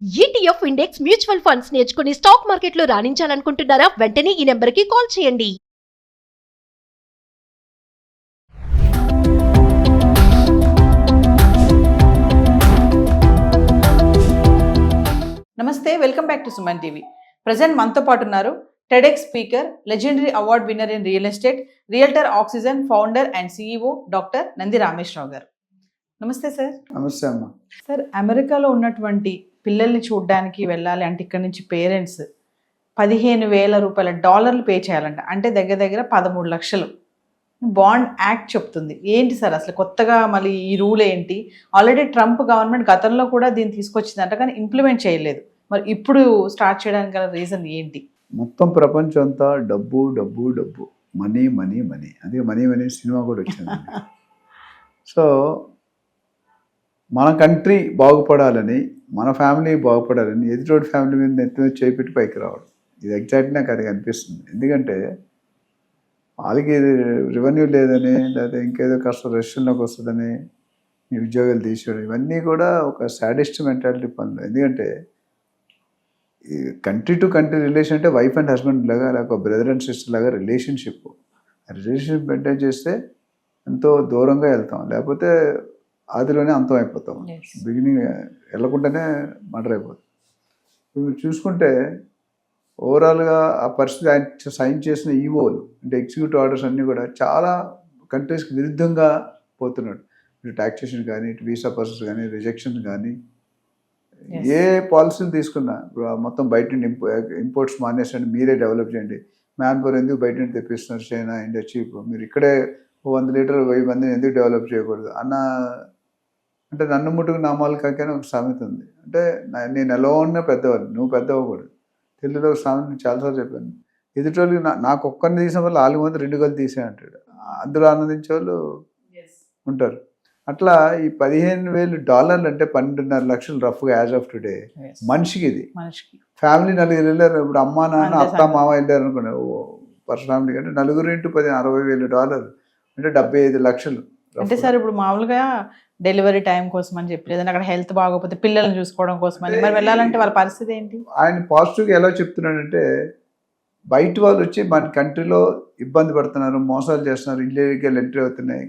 ETF index mutual funds నేర్చుకుని stock మార్కెట్లో రాణించాలనుకుంటున్నారా? వెంటనే ఈ నెంబర్కి కాల్ చేయండి. నమస్తే, welcome back to Suman TV. Present మనతో పాటు ఉన్నారు TEDx speaker, legendary award winner in real estate, realtor oxygen founder and CEO doctor Nandi Rameshwar Rao గారు. నమస్తే సార్. నమస్తే అమ్మ. సార్, అమెరికాలో ఉన్నటువంటి పిల్లల్ని చూడడానికి వెళ్ళాలి అంటే ఇక్కడ నుంచి పేరెంట్స్ 15,000 రూపాయల డాలర్లు పే చేయాలంట. అంటే దగ్గర దగ్గర 13 లక్షలు. బాండ్ యాక్ట్ చెప్తుంది. ఏంటి సార్ అసలు కొత్తగా మళ్ళీ ఈ రూల్ ఏంటి? ఆల్రెడీ ట్రంప్ గవర్నమెంట్ గతంలో కూడా దీన్ని తీసుకొచ్చిందంట, కానీ ఇంప్లిమెంట్ చేయలేదు. మరి ఇప్పుడు స్టార్ట్ చేయడానికి గల రీజన్ ఏంటి? మొత్తం ప్రపంచం అంతా డబ్బు డబ్బు డబ్బు, మనీ మనీ మనీ. అదే మనీ మనీ సినిమా కూడా వచ్చింది. సో మన కంట్రీ బాగుపడాలని, మన ఫ్యామిలీ బాగుపడాలని ఎదుటోటి ఫ్యామిలీ మీద నెత్తి చేపెట్టి పైకి రావడం, ఇది ఎగ్జాక్ట్లీ నాకు అది అనిపిస్తుంది. ఎందుకంటే వాళ్ళకి రెవెన్యూ లేదని, లేదా ఇంకేదో కష్టం రెస్టారెంట్లోకి వస్తుందని ఈ ఉద్యోగాలు తీసేయడం, ఇవన్నీ కూడా ఒక సాడిస్ట్ మెంటాలిటీ పనులు. ఎందుకంటే ఈ కంట్రీ టు కంట్రీ రిలేషన్ అంటే వైఫ్ అండ్ హస్బెండ్ లాగా, లేక బ్రదర్ అండ్ సిస్టర్ లాగా రిలేషన్షిప్. ఆ రిలేషన్షిప్ మెయింటైన్ చేస్తే ఎంతో దూరంగా వెళ్తాం, లేకపోతే ఆదిలోనే అంతం అయిపోతాం. బిగినింగ్ వెళ్ళకుండానే మర్డర్ అయిపోతాం. మీరు చూసుకుంటే ఓవరాల్గా ఆ పరిస్థితి ఆయన సైన్ చేసిన ఈవోలు అంటే ఎగ్జిక్యూటివ్ ఆర్డర్స్ అన్నీ కూడా చాలా కంట్రీస్కి విరుద్ధంగా పోతున్నాడు. ఇటు ట్యాక్సేషన్ కానీ, ఇటు వీసా ప్రాసెస్ కానీ, రిజెక్షన్ కానీ, ఏ పాలసీలు తీసుకున్నా మొత్తం బయట నుండి ఇంపోర్ట్స్ మానేసండి, మీరే డెవలప్ చేయండి. మ్యాన్ పవర్ ఎందుకు బయట నుండి తెప్పిస్తున్నారు? China, India cheap. మీరు ఇక్కడే 100 లీటర్లు 1000 మందిని ఎందుకు డెవలప్ చేయకూడదు అన్న, అంటే నన్ను ముట్టుకు నామాలు కాకనే ఒక సామెత ఉంది. అంటే నేను ఎలా ఉన్నా పెద్దవాళ్ళు, నువ్వు పెద్ద అవ్వకూడదు. తెలుగులో ఒక సామెత చాలాసార్లు చెప్పాను. ఎదుటోళ్ళకి నాకు ఒక్కరిని తీసిన వాళ్ళు 4 మంది 2 గలు తీసే అంటాడు. అందులో ఆనందించే వాళ్ళు ఉంటారు. అట్లా ఈ 15,000 డాలర్లు అంటే 12.5 లక్షలు రఫ్గా యాజ్ ఆఫ్ టుడే మనిషికి. ఇది ఫ్యామిలీ 4 వెళ్ళారు. ఇప్పుడు అమ్మా నాన్న అత్త మామ వెళ్ళారు అనుకున్నా పర్ ఫ్యామిలీ, అంటే 4 × 10 60,000 డాలర్లు అంటే 75 లక్షలు. అంటే సార్ ఇప్పుడు మామూలుగా డెలివరీ టైం కోసం అని చెప్పి, లేదంటే అక్కడ హెల్త్ బాగోకపోతే పిల్లల్ని చూసుకోవడం కోసం అని మరి వెళ్ళాలంటే వాళ్ళ పరిస్థితి ఏంటి? ఆయన పాజిటివ్గా ఎలా చెప్తున్నాడంటే, బయట వాళ్ళు వచ్చి మన కంట్రీలో ఇబ్బంది పడుతున్నారు, మోసాలు చేస్తున్నారు, ఇల్లీగల్ ఎంట్రీ అవుతున్నాయి,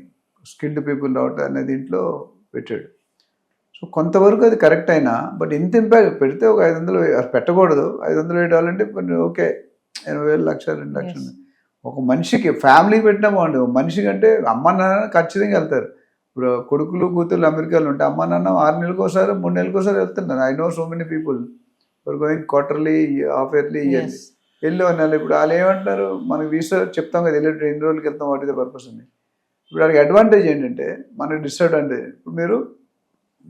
స్కిల్డ్ పీపుల్ రావటం అనే దీంట్లో పెట్టాడు. సో కొంతవరకు అది కరెక్ట్ అయినా, బట్ ఇంత ఇంపాక్ట్ పెడితే ఒక 500 పెట్టకూడదు. 500 డాలర్లు అంటే ఓకే, 80,000 లక్ష 2 లక్షలు. ఒక మనిషికి ఫ్యామిలీకి పెట్టినా బాగుండదు. మనిషి కంటే అమ్మ నాన్న ఖచ్చితంగా వెళ్తారు. ఇప్పుడు కొడుకులు కూతుర్లు అమెరికాలో ఉంటే అమ్మ నాన్న 6 నెలలకు ఒకసారి 3 నెలలకు ఒకసారి వెళ్తున్నారు. I know so many people for going quarterly, half yearly, yearly వెళ్ళి నెలలు. ఇప్పుడు వాళ్ళు ఏమంటారు, మనకి వీసా చెప్తాం కదా, వెళ్ళి 2 రోజులకి వెళ్తాం, వాట్ ఇస్ ద పర్పస్ అని. ఇప్పుడు వాళ్ళకి అడ్వాంటేజ్ ఏంటంటే, మనకి డిసడ్వాంటేజ్. ఇప్పుడు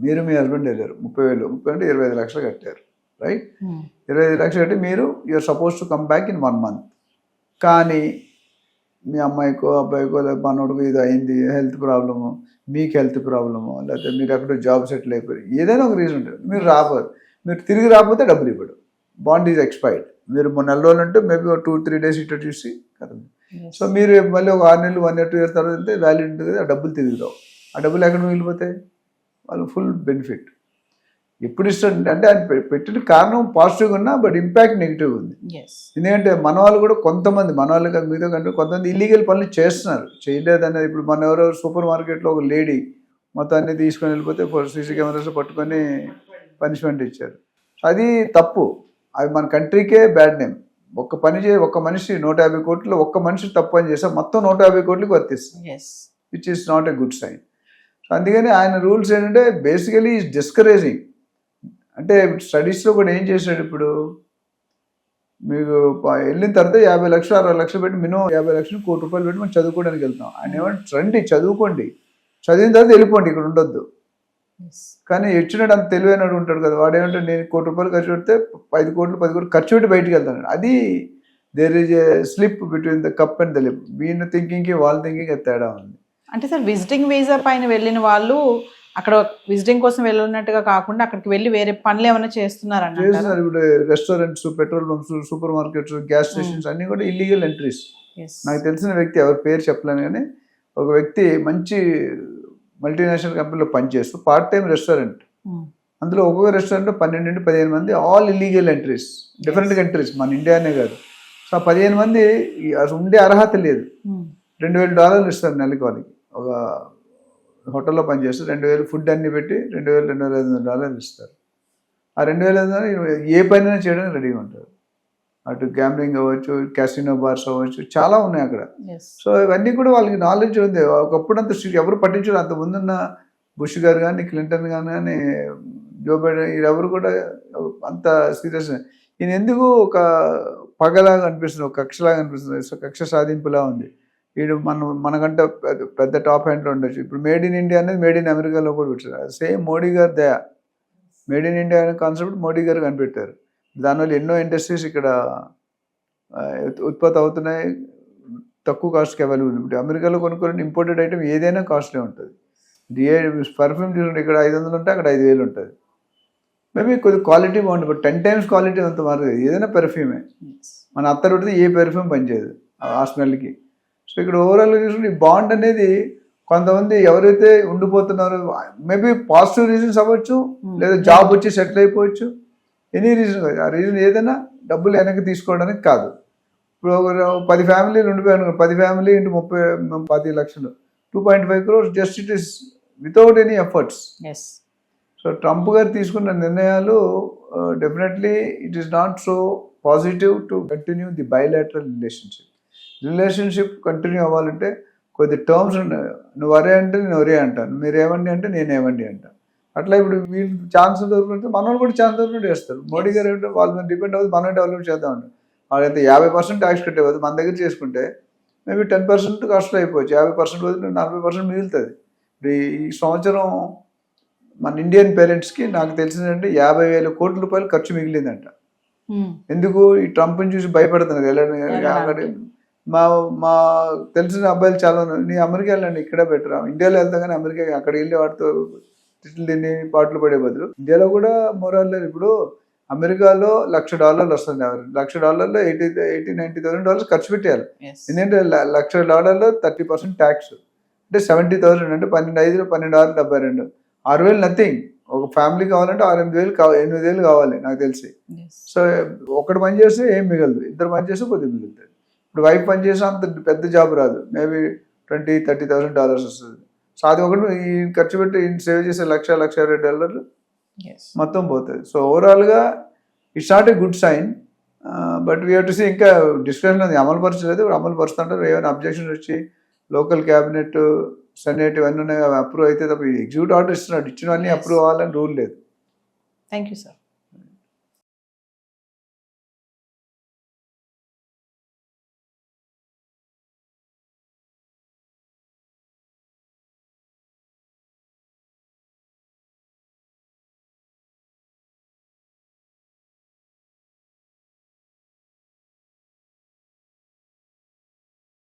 మీరు మీ హస్బెండ్ వెళ్ళారు, 30,000 అంటే 25 లక్షలు కట్టారు, రైట్? 25 లక్షలు కట్టి మీరు you are suppose to come back in 1 month. కానీ మీ అమ్మాయికో అబ్బాయికో లేదా మనోడికో ఇది అయింది, హెల్త్ ప్రాబ్లము, మీకు హెల్త్ ప్రాబ్లము, లేకపోతే మీరు ఎక్కడో జాబ్ సెటిల్ అయిపోయి ఏదైనా ఒక రీజన్ ఉంటుంది, మీరు రాబోదు. మీరు తిరిగి రాకపోతే డబ్బులు ఇవ్వడు. Bond is expired. మీరు 4 రోజులు అంటే మేబీ 2-3 డేస్ ఇట్లా చూసి కదా. సో మీరు మళ్ళీ ఒక 6 నెలలు 1 year 2 years తర్వాత వెళ్తే వ్యాలిడ్ ఉంటుంది కదా, ఆ డబ్బులు తిరిగి రావు. ఆ డబ్బులు ఎక్కడ మిగిలిపోతాయి? వాళ్ళు ఫుల్ బెనిఫిట్. ఎప్పుడు ఇష్టం అంటే ఆయన పెట్టిన కారణం పాజిటివ్గా ఉన్నా, బట్ ఇంపాక్ట్ నెగిటివ్గా ఉంది. ఎందుకంటే మన వాళ్ళు కూడా కొంతమంది, మన వాళ్ళు కాదు మిగతా కంటే కొంతమంది ఇల్లీగల్ పనులు చేస్తున్నారు, చేయలేదు అనేది. ఇప్పుడు మన ఎవరో సూపర్ మార్కెట్లో ఒక లేడీ మొత్తం అన్ని తీసుకొని వెళ్ళిపోతే సీసీ కెమెరాస్ పట్టుకొని పనిష్మెంట్ ఇచ్చారు. అది తప్పు. అది మన కంట్రీకే బ్యాడ్ నేమ్. ఒక్క మనిషి 150 కోట్లు, ఒక్క మనిషి తప్పు అని చేస్తే మొత్తం 150 కోట్లకి వర్తిస్తుంది, which is not a good sign. So అందుకని ఆయన రూల్స్ ఏంటంటే బేసికలీ ఈజ్ డిస్కరేజింగ్. అంటే స్టడీస్లో కూడా ఏం చేశాడు, ఇప్పుడు మీకు వెళ్ళిన తర్వాత 50 లక్షలు 60 లక్షలు పెట్టి మినిమం 50 లక్షలు ₹1 కోటి పెట్టి మనం చదువుకోవడానికి వెళ్తాం. ఆయన ఏమంటే రండి చదువుకోండి, చదివిన తర్వాత వెళ్ళిపోండి, ఇక్కడ ఉండొద్దు. కానీ ఇచ్చినాడు అంత తెలివైనడు ఉంటాడు కదా, వాడు ఏమంటే నేను ₹1 కోటి ఖర్చు పెడితే 5 కోట్లు 10 కోట్లు ఖర్చు పెట్టి బయటికి వెళ్తాను. అది there is a slip between the cup and the lip. వీళ్ళ థింకింగ్కి వాళ్ళ థింకింగ్ తేడా ఉంది. అంటే సార్ విజిటింగ్ వీసా పైన వెళ్ళిన వాళ్ళు అక్కడ విజిటింగ్ కోసం వెళ్ళినట్టుగా కాకుండా అక్కడికి వెళ్ళి వేరే పనులు ఏమైనా చేస్తున్నారు? ఇప్పుడు restaurants, petrol bunks, super markets, gas stations అన్నీ కూడా ఇల్లీగల్ ఎంట్రీస్. నాకు తెలిసిన వ్యక్తి, ఎవరి పేరు చెప్పలేను కానీ, ఒక వ్యక్తి మంచి మల్టీనేషనల్ కంపెనీలో పనిచేస్తూ పార్ట్ టైం రెస్టారెంట్ అందులో ఒక్కొక్క రెస్టారెంట్లో 12 నుండి 15 మంది, all illegal entries, different countries, మన ఇండియానే కాదు. సో ఆ 15 మంది అసలు ఉండే అర్హత లేదు. $2,000 ఇస్తారు నెలకి వాళ్ళకి. ఒక హోటల్లో పనిచేస్తారు, 2,000 ఫుడ్ అన్ని పెట్టి $2,500 ఇస్తారు. ఆ 2,500 ఏ పనైనా చేయడానికి రెడీగా ఉంటారు. అటు గ్యాంబ్లింగ్ అవ్వచ్చు, క్యాసినో బార్స్ అవ్వచ్చు, చాలా ఉన్నాయి అక్కడ. సో ఇవన్నీ కూడా వాళ్ళకి నాలెడ్జ్ ఉంది. ఒకప్పుడు అంత ఎవరు పట్టించారు. అంత ముందున్న బుష్ గారు కానీ, క్లింటన్ కానీ, జో బైడెన్, వీరెవరు కూడా అంత సీరియస్. ఈయన ఎందుకు ఒక పగలాగా అనిపిస్తుంది, ఒక కక్షలాగా అనిపిస్తుంది, సో కక్ష సాధింపులా ఉంది. వీడు మనకంటే పెద్ద టాప్ హ్యాండ్లో ఉండొచ్చు. ఇప్పుడు మేడ్ ఇన్ ఇండియా అనేది మేడ్ ఇన్ అమెరికాలో కూడా పెట్టారు. సేమ్ మోడీ గారు దయా, మేడ్ ఇన్ ఇండియా అనే కాన్సెప్ట్ మోడీ గారు కనిపెట్టారు. దానివల్ల ఎన్నో ఇండస్ట్రీస్ ఇక్కడ ఉత్పత్తి అవుతున్నాయి, తక్కువ కాస్ట్కి అవైలబుల్. ఇప్పుడు అమెరికాలో కొనుక్కోవాలంటే ఇంపోర్టెడ్ ఐటమ్ ఏదైనా కాస్ట్లీ ఉంటుంది. పర్ఫ్యూమ్ తీసుకుంటే ఇక్కడ 500 ఉంటే అక్కడ 5,000 ఉంటుంది. మేబీ కొద్ది క్వాలిటీ బాగుంటుంది, బట్ 10 times క్వాలిటీ అంత మారదు. ఏదైనా పెర్ఫ్యూమే, మన అత్తరు పెడితే ఏ పెర్ఫ్యూమ్ పనిచేయదు ఆ స్మెల్కి. సో ఇక్కడ ఓవరాల్గా చూసుకుంటే ఈ బాండ్ అనేది కొంతమంది ఎవరైతే ఉండిపోతున్నారో, మేబీ పాజిటివ్ రీజన్స్ అవ్వచ్చు, లేదా జాబ్ వచ్చి సెటిల్ అయిపోవచ్చు, ఎనీ రీజన్. ఆ రీజన్ ఏదైనా డబ్బులు వెనక్కి తీసుకోవడానికి కాదు. ఇప్పుడు 10 ఫ్యామిలీలు ఉండిపోయాను, 10 ఫ్యామిలీ ఇంటూ 30 లక్షలు, 2.5 crores just it is without any efforts. So Trump గారు తీసుకున్న నిర్ణయాలు definitely it is not so positive to continue the bilateral relationship continue అవ్వాలంటే కొద్ది టర్మ్స్ ఉన్నాయి. నువ్వు అరే అంటే నేను ఒరే అంటాను, మీరు ఏమండి అంటే నేను ఏమండి అంటాను. అట్లా ఇప్పుడు వీళ్ళు ఛాన్స్ దొరుకుతుంటే మన వాళ్ళు కూడా ఛాన్స్ దొరికినట్టు చేస్తారు. మోడీ గారు ఏంటంటే వాళ్ళ మీద డిపెండ్ అవుతుంది, మనం డెవలప్ చేద్దాం అంటే వాళ్ళైతే 50% ట్యాక్స్ కట్టేవాళ్ళు. మన దగ్గర చేసుకుంటే మేబీ 10% కాస్ట్లో అయిపోవచ్చు, 50% వదిలి 40% మిగులుతుంది. ఈ సంవత్సరం మన ఇండియన్ పేరెంట్స్కి నాకు తెలిసిందంటే 50,000 కోట్ల రూపాయలు ఖర్చు మిగిలిందంట. ఎందుకు? ఈ ట్రంప్ని చూసి భయపడుతున్నారు. మా తెలిసిన అబ్బాయిలు చాలా నీ అమెరికా వెళ్ళండి, ఇక్కడే బెటర్. ఇండియాలో వెళ్తాం కానీ అమెరికా అక్కడికి వెళ్ళి వాటితో తిట్లు తిని పాటలు పడే బదులు ఇండియాలో కూడా మొరాలు లేదు. ఇప్పుడు అమెరికాలో $1,00,000 వస్తుంది. $1,00,000 $80,000-90,000 ఖర్చు పెట్టేయాలి. ఎందుకంటే $1,00,000 30% ట్యాక్స్ అంటే 70,000 అంటే 12,5-12,72 6,000 నథింగ్. ఒక ఫ్యామిలీ కావాలంటే 8,000 కావాలి నాకు తెలిసి. సో ఒకటి పని చేస్తే ఏం మిగలదు, ఇద్దరు పని చేస్తే కొద్దిగా మిగులుతుంది. ఇప్పుడు వైఫ్ పని చేస్తే అంత పెద్ద జాబ్ రాదు, మేబీ $20,000-30,000 వస్తుంది. సో అది ఒకటి ఈ ఖర్చు పెట్టి సేవ్ చేసే $1,00,000 మొత్తం పోతుంది. సో ఓవరాల్గా it's not a good sign, but we have to see. ఇంకా డిస్కషన్ అది అమలు పరచలేదు, అమలు పరుస్తుంటారు. ఏమైనా అబ్జెక్షన్ వచ్చి లోకల్ క్యాబినెట్, సెనేట్ ఇవన్నీ ఉన్నాయి, అప్రూవ్ అయితే తప్ప ఎగ్జిక్యూటివ్ ఆర్డర్ ఇస్తున్నాడు, ఇచ్చినవన్నీ అప్రూవ్ అవ్వాలని రూల్ లేదు. Thank you sir.